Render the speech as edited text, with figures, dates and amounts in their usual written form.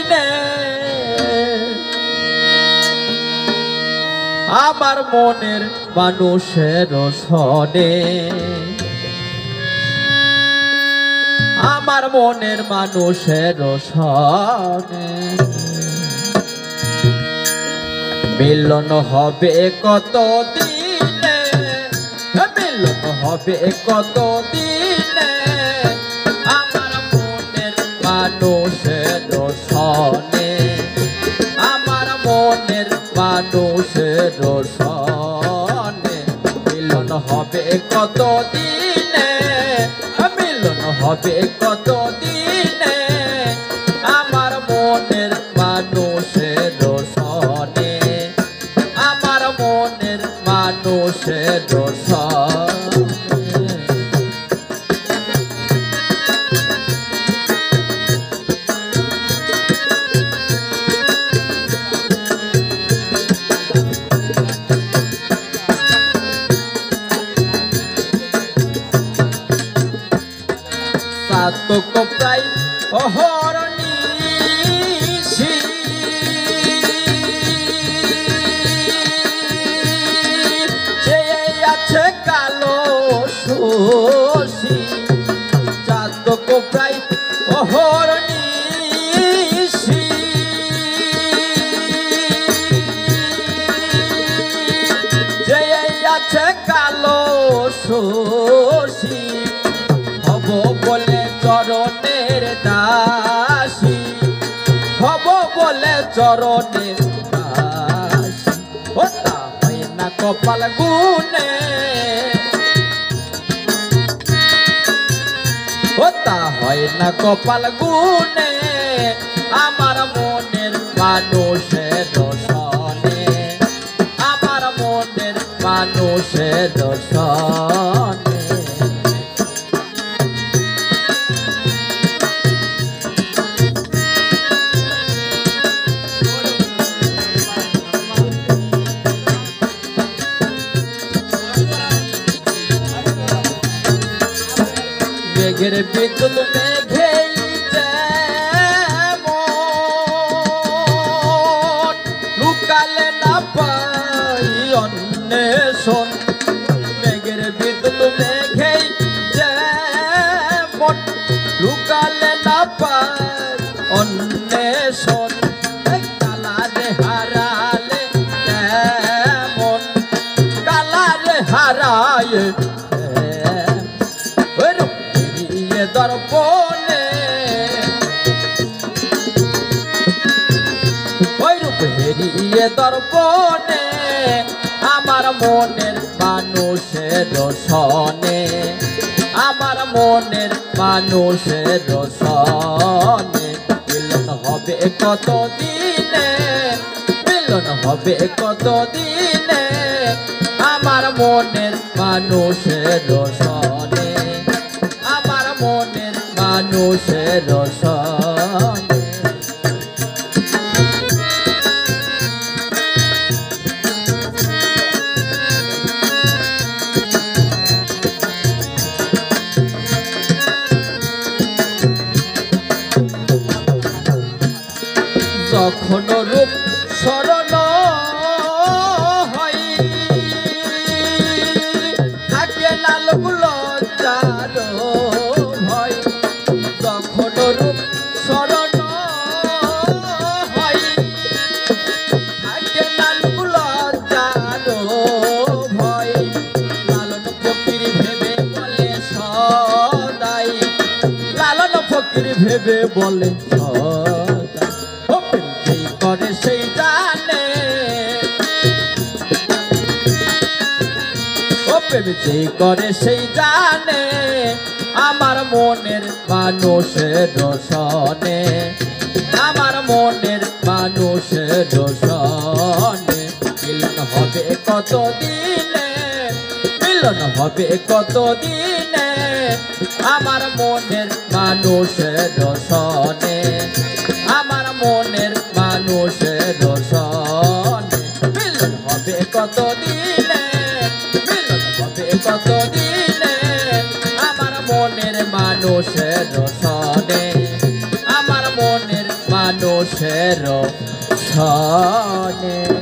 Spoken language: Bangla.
দিনে আমার মনের মানুষের সনে আমার মনের মানুষের সনে মিলন হবে কত দিনে মিলন হবে কত দিনে আমার মনের মানুষের সনে আমার মনের মানুষের সনে মিলন হবে কত দিনে মিলন হবে কত দিনে আমার মনের মানুষের সনে আমার মনের মানুষের সনে সাতক প্রায় অহরনিশি যে আছে কালো শশী সাতক প্রায় অহরনিশি যে আছে কালো শশী হব বলে চরণের দাসী হব বলে চরণের দাসী ও তা হয় না কপাল গুনে ও তা হয় না কপাল গুনে আমার মনের মানুষের সনে আমার মনের মানুষের সনে মেঘের বিদ্যুৎ মেঘেই যেমন লুকালে না পাই অন্বেষণ মেঘের বিদ্যুৎ মেঘেই যেমন লুকালে না পাই অন্বেষণ কালারে হারালে তেমন কালারে হারায় দর্পণে ওই রূপ হেরিয়ে দর্পণে আমার মনের মানুষের সনে আমার মনের মানুষের সনে মিলন হবে কত দিনে মিলন হবে কত দিনে আমার মনের মানুষের সনে আমার মনের মানুষের সনে যখন রূপ স্মরণ হয় থাকে না লজ্জার ভয় যখন রূপ স্মরণ হয় থাকে না লজ্জার ভয় লালন ফকির ভেবে বলে সদাই লালন ফকির ভেবে বলে করে সেই জানে ও প্রেম যে করে সেই জানে আমার মনের মানুষের সনে আমার মনের মানুষের সনে মিলন হবে কত দিনে মিলন হবে কত দিনে আমার মনের মানুষের সনে আমার মনের মানুষের সনে মিলন হবে কত দিনে মিলন হবে কত দিনে আমার মনের মানুষের সনে আমার মনের মানুষের সনে।